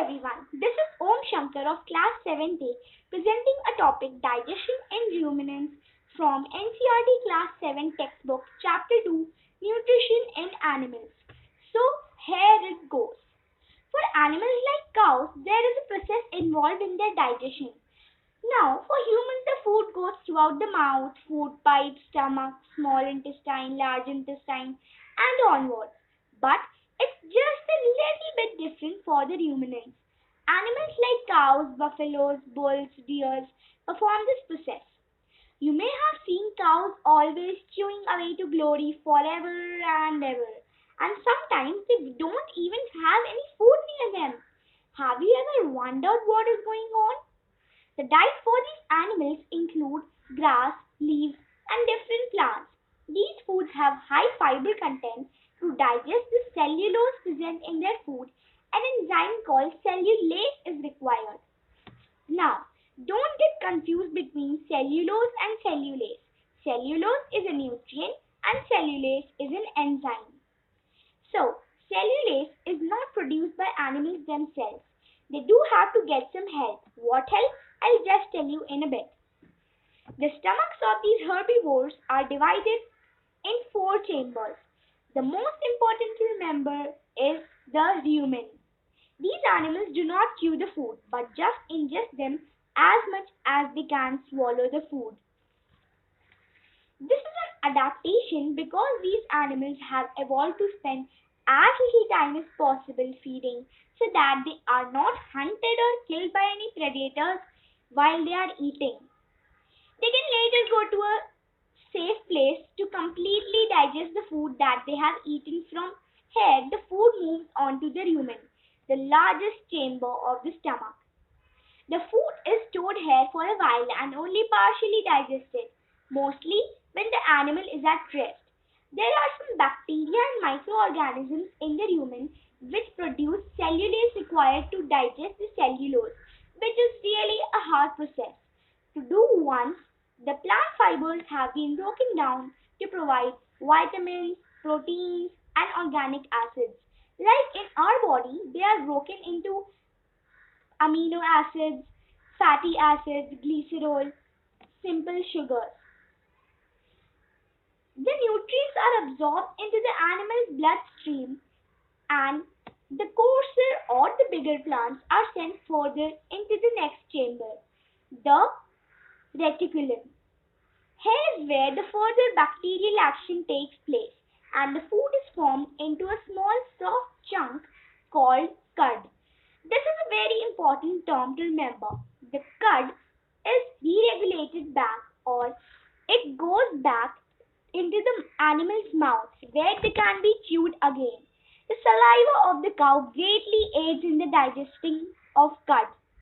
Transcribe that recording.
everyone, this is Om Shankar of class 7th A presenting a topic Digestion and Ruminants from NCERT class 7 textbook chapter 2 Nutrition in Animals. So here it goes. For animals like cows, there is a process involved in their digestion. Now, for humans, the food goes throughout the mouth, food pipe, stomach, small intestine, large intestine, and onwards. But it's just a little bit different for the ruminants. Animals like cows, buffaloes, bulls, deers perform this process. You may have seen cows always chewing away to glory forever and ever. And sometimes they don't even have any food near them. Have you ever wondered what is going on? The diet for these animals include grass, leaves, and different plants. These foods have high fiber content. To digest the cellulose present in their food, an enzyme called cellulase is required. Now, don't get confused between cellulose and cellulase. Cellulose is a nutrient and cellulase is an enzyme. So, cellulase is not produced by animals themselves. They do have to get some help. What help? I'll just tell you in a bit. The stomachs of these herbivores are divided in 4 chambers. The most important to remember is the rumen. These animals do not chew the food but just ingest them as much as they can swallow the food. This is an adaptation because these animals have evolved to spend as little time as possible feeding so that they are not hunted or killed by any predators while they are eating. They can later go to a safe place to completely digest the food that they have eaten. From here, the food moves on to the rumen, the largest chamber of the stomach. The food is stored here for a while and only partially digested, mostly when the animal is at rest. There are some bacteria and microorganisms in the rumen which produce cellulase required to digest the cellulose, which is really a hard process to do once the plant fibers have been broken down to provide vitamins, proteins, and organic acids. Like in our body, they are broken into amino acids, fatty acids, glycerol, simple sugars. The nutrients are absorbed into the animal's bloodstream and the coarser or the bigger plants are sent further into the next chamber, the reticulum. Here is where the further bacterial action takes place and the food is formed into a small soft chunk called cud. This is a very important term to remember. The cud is deregulated back or it goes back into the animal's mouth where they can be chewed again. The saliva of the cow greatly aids in the digesting of cud.